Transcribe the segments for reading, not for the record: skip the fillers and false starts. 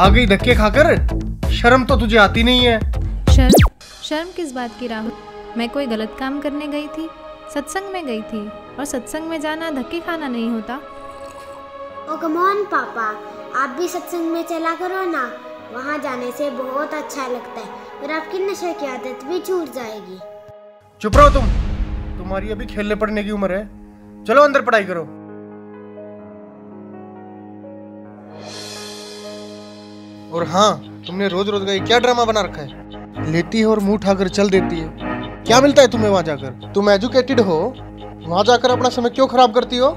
आ गई धक्के खाकर। शर्म तो तुझे आती नहीं है। शर्म किस बात की राहुल? मैं कोई गलत काम करने गई थी? सत्संग में गई थी, और सत्संग में जाना धक्के खाना नहीं होता। ओ कम ऑन पापा, आप भी सत्संग में चला करो ना, वहाँ जाने से बहुत अच्छा लगता है और आपकी नशे की आदत भी छूट जाएगी। चुप रहो तुम, तुम्हारी अभी खेलने पड़ने की उम्र है। चलो अंदर पढ़ाई करो। और हाँ, तुमने रोज रोज का क्या ड्रामा बना रखा है? लेती है और मुंह उठाकर चल देती है। क्या मिलता है तुम्हें वहां जाकर? तुम एजुकेटेड हो, वहां जाकर अपना समय क्यों खराब करती हो?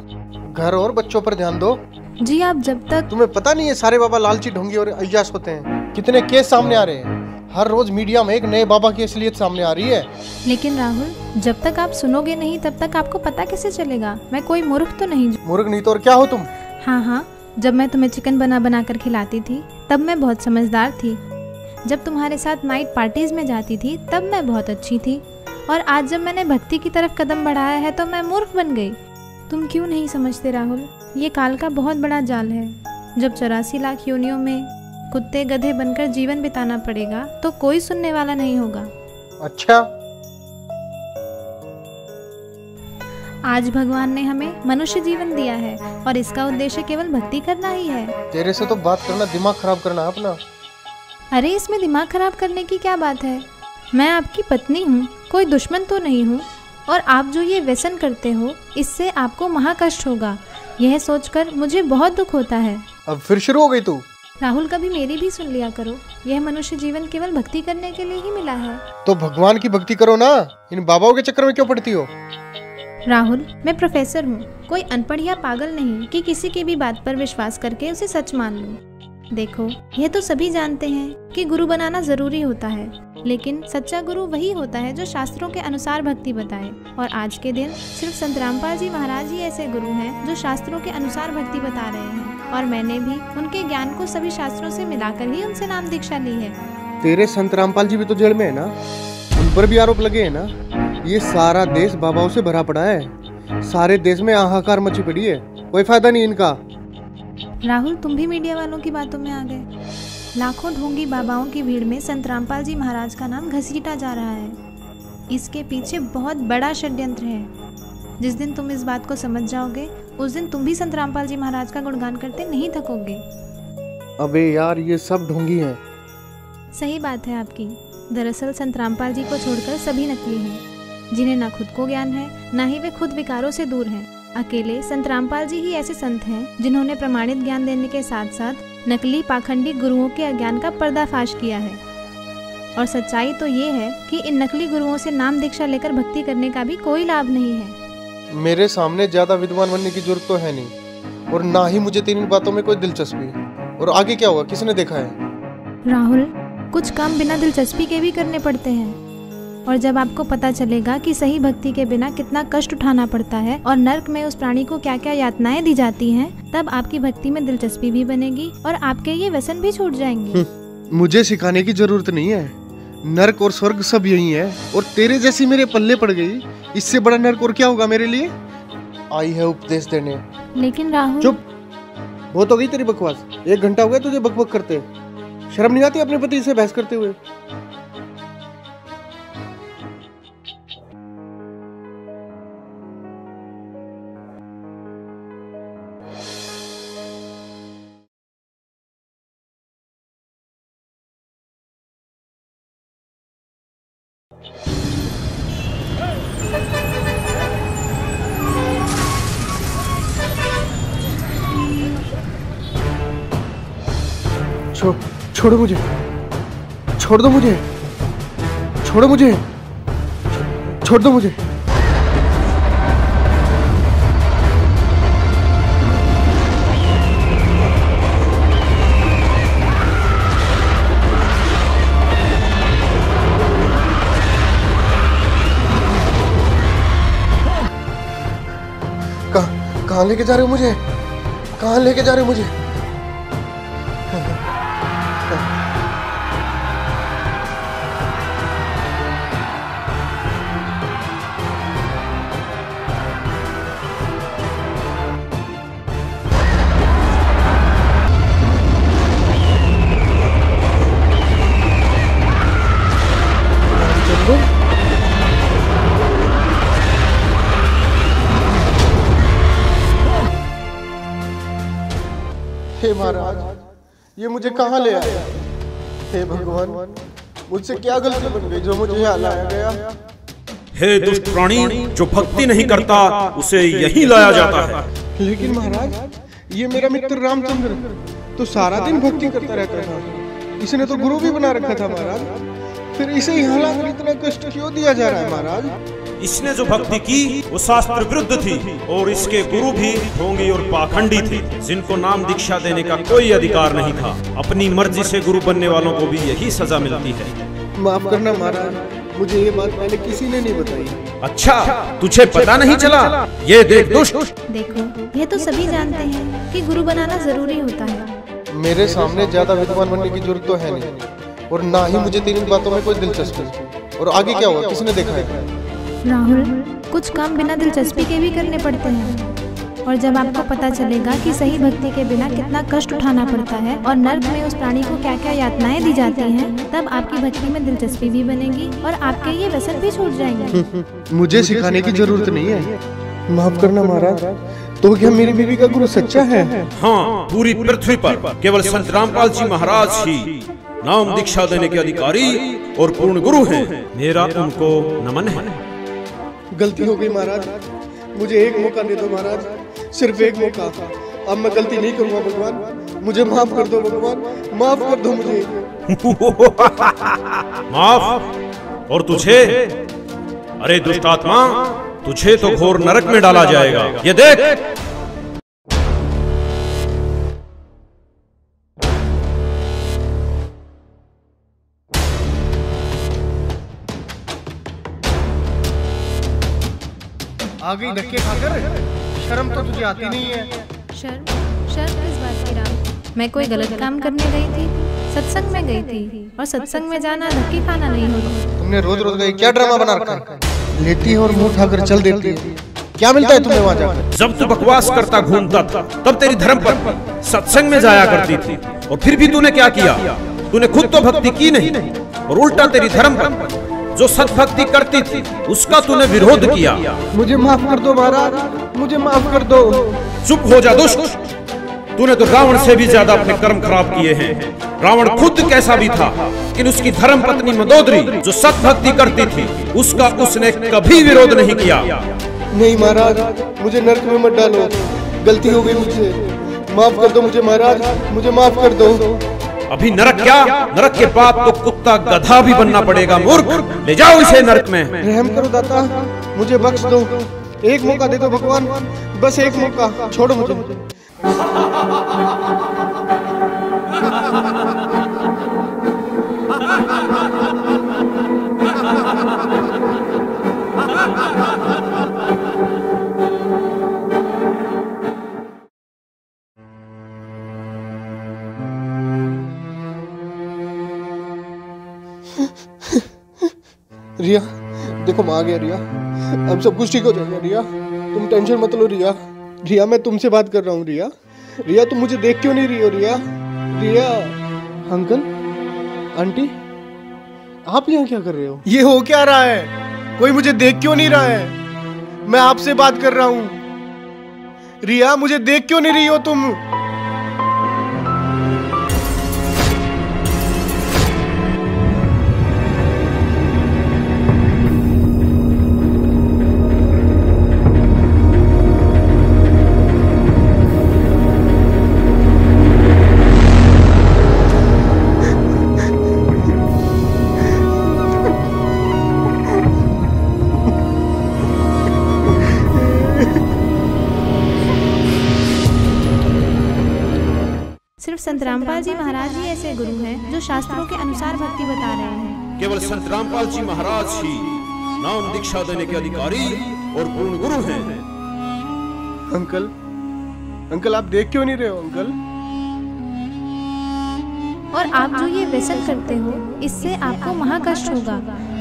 घर और बच्चों पर ध्यान दो। जी आप जब तक तुम्हें पता नहीं है सारे बाबा लालची, ढोंगी और अय्याश होते हैं। कितने केस सामने आ रहे हैं। हर रोज मीडिया में एक नए बाबा की असलियत सामने आ रही है। लेकिन राहुल, जब तक आप सुनोगे नहीं तब तक आपको पता कैसे चलेगा? मैं कोई मूर्ख तो नहीं। मूर्ख नहीं तो और क्या हो तुम? हाँ, जब मैं तुम्हें चिकन बना कर खिलाती थी तब मैं बहुत समझदार थी। जब तुम्हारे साथ नाइट पार्टीज में जाती थी तब मैं बहुत अच्छी थी। और आज जब मैंने भक्ति की तरफ कदम बढ़ाया है तो मैं मूर्ख बन गई। तुम क्यों नहीं समझते राहुल? ये काल का बहुत बड़ा जाल है। जब 84 लाख योनियों में कुत्ते गधे बनकर जीवन बिताना पड़ेगा तो कोई सुनने वाला नहीं होगा। अच्छा, आज भगवान ने हमें मनुष्य जीवन दिया है और इसका उद्देश्य केवल भक्ति करना ही है। तेरे से तो बात करना दिमाग खराब करना अपना। अरे इसमें दिमाग खराब करने की क्या बात है? मैं आपकी पत्नी हूँ, कोई दुश्मन तो नहीं हूँ। और आप जो ये व्यसन करते हो इससे आपको महाकष्ट होगा, यह सोचकर मुझे बहुत दुख होता है। अब फिर शुरू हो गई तू। राहुल, कभी मेरी भी सुन लिया करो। यह मनुष्य जीवन केवल भक्ति करने के लिए ही मिला है। तो भगवान की भक्ति करो ना, इन बाबाओं के चक्कर में क्यों पड़ती हो? राहुल, मैं प्रोफेसर हूँ, कोई अनपढ़ या पागल नहीं कि किसी की भी बात पर विश्वास करके उसे सच मान लूं। देखो, यह तो सभी जानते हैं कि गुरु बनाना जरूरी होता है, लेकिन सच्चा गुरु वही होता है जो शास्त्रों के अनुसार भक्ति बताए। और आज के दिन सिर्फ संत रामपाल जी महाराज ही ऐसे गुरु हैं जो शास्त्रों के अनुसार भक्ति बता रहे हैं। और मैंने भी उनके ज्ञान को सभी शास्त्रों से मिलाकर ही उनसे नाम दीक्षा ली है। तेरे संत रामपाल जी भी तो जेल में है ना, उन पर भी आरोप लगे है ना। ये सारा देश बाबाओं से भरा पड़ा है, सारे देश में हाहाकार मची पड़ी है, कोई फायदा नहीं इनका। राहुल, तुम भी मीडिया वालों की बातों में आ गए। लाखों ढोंगी बाबाओं की भीड़ में संत रामपाल जी महाराज का नाम घसीटा जा रहा है। इसके पीछे बहुत बड़ा षड्यंत्र है। जिस दिन तुम इस बात को समझ जाओगे उस दिन तुम भी संत रामपाल जी महाराज का गुणगान करते नहीं थकोगे। अबे यार, ये सब ढोंगी हैं। सही बात है आपकी। दरअसल संत रामपाल जी को छोड़कर सभी नकली हैं, जिन्हें ना खुद को ज्ञान है, ना ही वे खुद विकारों से दूर हैं। अकेले संत रामपाल जी ही ऐसे संत हैं जिन्होंने प्रमाणित ज्ञान देने के साथ साथ नकली पाखंडी गुरुओं के अज्ञान का पर्दाफाश किया है। और सच्चाई तो ये है कि इन नकली गुरुओं से नाम दीक्षा लेकर भक्ति करने का भी कोई लाभ नहीं है। मेरे सामने ज्यादा विद्वान बनने की जरूरत तो है नहीं, और ना ही मुझे तेरी बातों में कोई दिलचस्पी। और आगे क्या होगा किसने देखा है? राहुल, कुछ काम बिना दिलचस्पी के भी करने पड़ते हैं। और जब आपको पता चलेगा कि सही भक्ति के बिना कितना कष्ट उठाना पड़ता है और नर्क में उस प्राणी को क्या क्या यातनाएं दी जाती हैं, तब आपकी भक्ति में दिलचस्पी भी बनेगी और आपके ये व्यसन भी छूट जाएंगे। मुझे सिखाने की जरूरत नहीं है, नर्क और स्वर्ग सब यही है। और तेरे जैसी मेरे पल्ले पड़ गई, इससे बड़ा नर्क और क्या होगा मेरे लिए? आई है उपदेश देने। लेकिन राहुल, चुप, बहुत हो गई तेरी बकवास। 1 घंटा हो गया तुझे बकबक करते। शर्म नहीं आती अपने पति से बहस करते हुए? छोड़ो मुझे, छोड़ दो मुझे, छोड़ो मुझे, छोड़ दो मुझे। कहाँ लेके जा रहे हो मुझे? कहाँ लेके जा रहे हो मुझे? हे महाराज, ये मुझे कहाँ ले आया? हे भगवान, मुझसे क्या गलती बन गई जो मुझे यहाँ लाया गया? हे दुष्ट प्राणी, जो भक्ति नहीं करता उसे यही लाया जाता है। लेकिन महाराज, ये मेरा मित्र रामचंद्र तो सारा दिन भक्ति करता रहता था। इसने तो गुरु भी बना रखा था महाराज, फिर इसे यहाँ लाकर इतना कष्ट क्यों दिया जा रहा है महाराज? इसने जो भक्ति की वो शास्त्र विरुद्ध थी और इसके गुरु भी ढोंगी और पाखंडी थे, जिनको नाम दीक्षा देने का कोई अधिकार नहीं था। अपनी मर्जी से गुरु बनने वालों को भी यही सजा मिलती है। माफ करना महाराज, मुझे ये बात पहले किसी ने नहीं बताई। अच्छा, तुझे पता नहीं चला? ये देख दुष्ट। देखो, ये तो सभी जानते हैं कि गुरु बनाना जरूरी होता है। मेरे सामने ज्यादा विद्वान बनने की जरूरत तो है नहीं, और ना ही मुझे तेरी बातों में कोई दिलचस्पी। और आगे क्या हुआ, किसने देखा है? राहुल, कुछ काम बिना दिलचस्पी के भी करने पड़ते हैं, और जब आपको पता चलेगा कि सही भक्ति के बिना कितना कष्ट उठाना पड़ता है और नर्क में उस प्राणी को क्या क्या यातनाएं दी जाती हैं, तब आपकी भक्ति में दिलचस्पी भी बनेगी और आपके ये व्यसन भी छूट जाएंगे। मुझे सिखाने की जरूरत नहीं है। माफ करना महाराज, तो क्या मेरी बीवी का गुरु सच्चा है? हाँ, पूरी पृथ्वी पर केवल संत रामपाल जी महाराज ही नाम दीक्षा देने के अधिकारी और पूर्ण गुरु हैं। मेरा उनको नमन है। गलती हो गई महाराज, मुझे एक मौका दे दो महाराज, सिर्फ एक मौका। अब मैं गलती नहीं करूंगा भगवान, मुझे माफ कर दो भगवान, माफ कर दो मुझे। माफ? और तुझे? अरे दुष्ट आत्मा, तुझे तो घोर नरक में डाला जाएगा। ये देख। आ गई धक्के खाकर, शर्म तो तुझे आती नहीं है। शर्म किस बात की राम? मैं कोई गलत काम करने गई थी? सत्संग में गई थी, और सत्संग में जाना धक्के खाना नहीं होता। तुमने रोज रोज का क्या ड्रामा बना रखा है? लेती है और मुंह उठाकर चल देती है। क्या मिलता है तुम्हें वहाँ जाकर? जब तू बकवास करता घूमता था, तब तेरी धर्म पर सत्संग में जाया करती थी, और फिर भी तूने क्या किया? तूने खुद तो भक्ति की नहीं, और उल्टा तेरी धर्म पर जो सत्भक्ति करती थी उसका तूने विरोध किया। मुझे माफ कर दो महाराज, मुझे माफ कर दो। चुप हो जा दुष्ट। तूने तो रावण से भी ज्यादा अपने कर्म खराब किए हैं। रावण खुद कैसा भी था, लेकिन उसकी धर्म पत्नी मंदोदरी जो सत्भक्ति करती थी उसका उसने कभी विरोध नहीं किया। नहीं महाराज, मुझे नरक में मत डालो, गलती हो गई मुझसे, माफ कर दो मुझे महाराज, मुझे माफ कर दो। अभी नरक क्या, नरक के बाद तो कुत्ता गधा भी बनना पड़ेगा। मूर्ख, ले जाओ इसे नरक में। रहम करो दाता, मुझे बख्श दो, एक मौका दे दो भगवान, बस एक मौका, छोड़ो मुझे। रिया, देखो मैं आ गया रिया, अब सब कुछ ठीक हो जाएगा रिया, तुम टेंशन मत लो रिया। रिया, मैं तुमसे बात कर रहा हूँ रिया। रिया, तुम मुझे देख क्यों नहीं रही हो रिया? रिया, अंकल, आंटी, आप यहाँ क्या कर रहे हो? ये हो क्या रहा है? कोई मुझे देख क्यों नहीं रहा है? मैं आपसे बात कर रहा हूँ। रिया, मुझे देख क्यों नहीं रही हो तुम? सिर्फ संत रामपाल जी महाराज ही ऐसे गुरु हैं जो शास्त्रों के अनुसार भक्ति बता रहे हैं। केवल संत रामपाल जी महाराज ही नाम दीक्षा देने के अधिकारी और पूर्ण गुरु हैं। अंकल, अंकल, आप देख क्यों नहीं रहे हो अंकल? और आप जो ये व्यसन करते हो इससे आपको महाकष्ट होगा,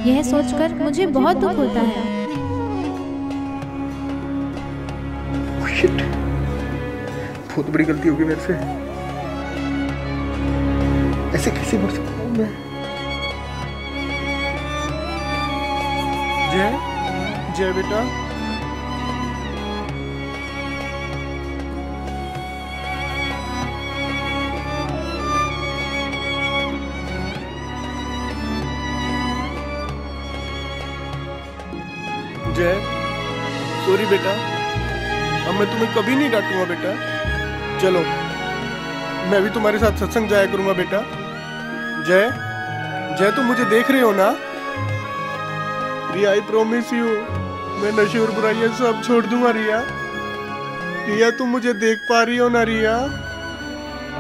यह सोचकर मुझे बहुत दुख होता है। शिट, बहुत बड़ी गलती होगी मेरे से। ऐसे कैसे मर सकता हूँ मैं? जय, जय बेटा। जय, सॉरी बेटा, अब मैं तुम्हें कभी नहीं डांटूंगा बेटा। चलो मैं भी तुम्हारे साथ सत्संग जाया करूंगा बेटा। जय, जय तुम मुझे देख रहे हो ना? रिया, आई प्रॉमिस यू, मैं नशे और बुराइयां सब छोड़ दूंगा रिया। रिया तुम मुझे देख पा रही हो ना रिया?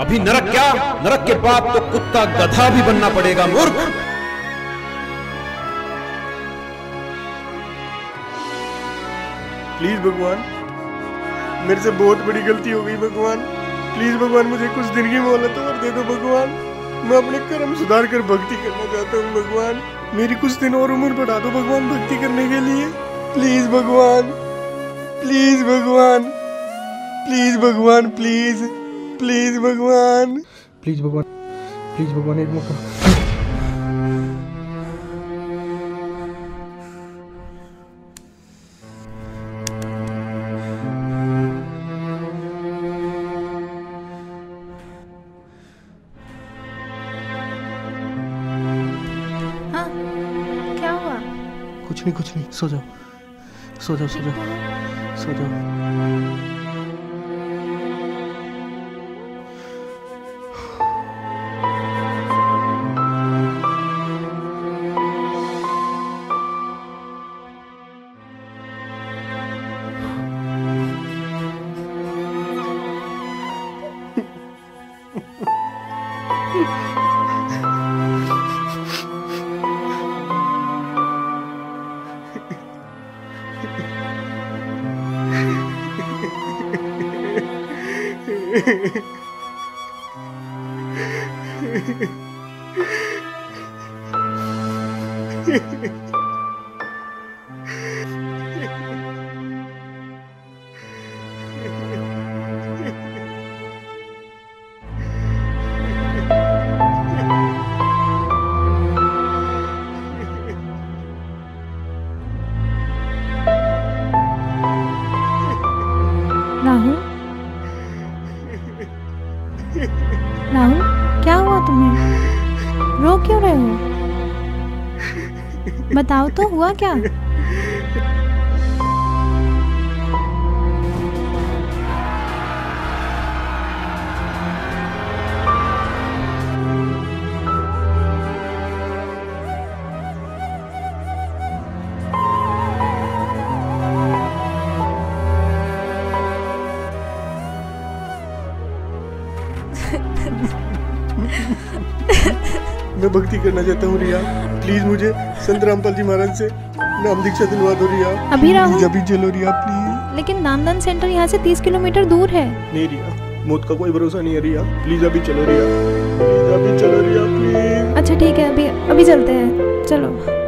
अभी नरक क्या, नरक के बाद तो कुत्ता गधा भी बनना पड़ेगा मूर्ख। प्लीज भगवान, मेरे से बहुत बड़ी गलती हो गई भगवान। प्लीज भगवान मुझे कुछ दिन की मोहलत और दे दो भगवान। मैं अपने कर्म सुधार कर भक्ति करना चाहता हूँ भगवान। मेरी कुछ दिन और उम्र बढ़ा दो भगवान भक्ति करने के लिए। प्लीज भगवान, प्लीज भगवान, प्लीज भगवान, प्लीज प्लीज भगवान, प्लीज भगवान, प्लीज भगवान एक मौका। हाँ, क्या हुआ? कुछ नहीं, सो जाओ, सो जाओ, सो जाओ, सो जाओ। राहुल, राहुल, क्या हुआ तुम्हें? रो क्यों रहे हो? बताओ तो हुआ क्या? मैं भक्ति करना चाहता हूँ रिया। प्लीज मुझे संत रामपाल जी महाराज से नाम दीक्षा दिलवा दो रिया। अभी राहुल, अभी चलो रिया प्लीज। लेकिन नामदान सेंटर यहाँ से 30 किलोमीटर दूर है। नहीं रिया, मौत का कोई भरोसा नहीं है रिया। प्लीज अभी चलो रिया, प्लीज अभी चलो रिया प्लीज। अच्छा ठीक है, अभी चलते हैं, चलो।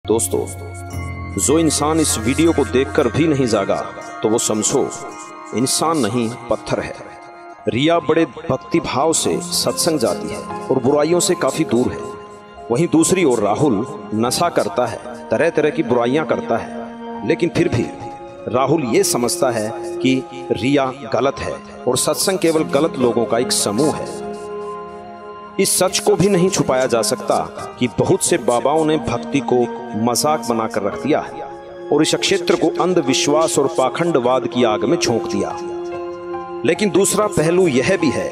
दोस्तों, जो इंसान इस वीडियो को देखकर भी नहीं जागा तो वो समझो इंसान नहीं पत्थर है। रिया बड़े भक्ति भाव से सत्संग जाती है और बुराइयों से काफी दूर है। वहीं दूसरी ओर राहुल नशा करता है, तरह तरह की बुराइयां करता है, लेकिन फिर भी राहुल ये समझता है कि रिया गलत है और सत्संग केवल गलत लोगों का एक समूह है। इस सच को भी नहीं छुपाया जा सकता कि बहुत से बाबाओं ने भक्ति को मजाक बनाकर रख दिया है और इस क्षेत्र को अंधविश्वास और पाखंडवाद की आग में झोंक दिया। लेकिन दूसरा पहलू यह भी है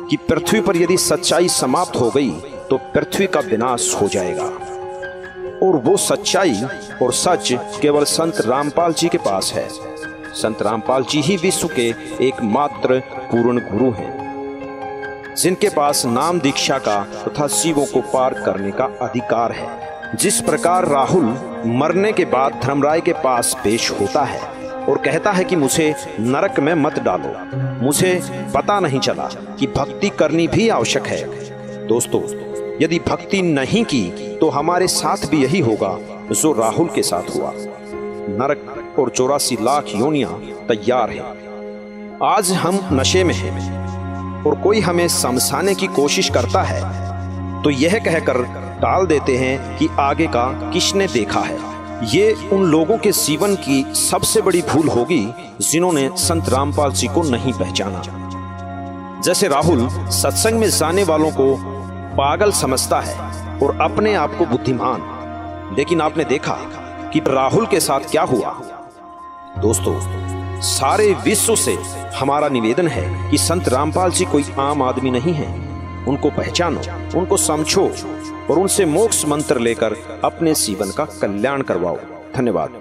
कि पृथ्वी पर यदि सच्चाई समाप्त हो गई तो पृथ्वी का विनाश हो जाएगा, और वो सच्चाई और सच केवल संत रामपाल जी के पास है। संत रामपाल जी ही विश्व के एकमात्र पूर्ण गुरु हैं, जिनके पास नाम दीक्षा का तथा शिवों को पार करने का अधिकार है। जिस प्रकार राहुल मरने के बाद धर्मराय के पास पेश होता है, और कहता है कि मुझे नरक में मत डालो। मुझे पता नहीं चला कि भक्ति करनी भी आवश्यक है। दोस्तों, यदि भक्ति नहीं की तो हमारे साथ भी यही होगा जो राहुल के साथ हुआ। नरक और 84 लाख योनियां तैयार हैं। आज हम नशे में हैं और कोई हमें समझाने की कोशिश करता है तो यह कहकर टाल देते हैं कि आगे का किसने देखा है। ये उन लोगों के जीवन की सबसे बड़ी भूल होगी जिन्होंने संत रामपाल जी को नहीं पहचाना। जैसे राहुल सत्संग में जाने वालों को पागल समझता है और अपने आप को बुद्धिमान, लेकिन आपने देखा कि राहुल के साथ क्या हुआ। दोस्तों, सारे विश्व से हमारा निवेदन है कि संत रामपाल जी कोई आम आदमी नहीं है। उनको पहचानो, उनको समझो और उनसे मोक्ष मंत्र लेकर अपने जीवन का कल्याण करवाओ। धन्यवाद।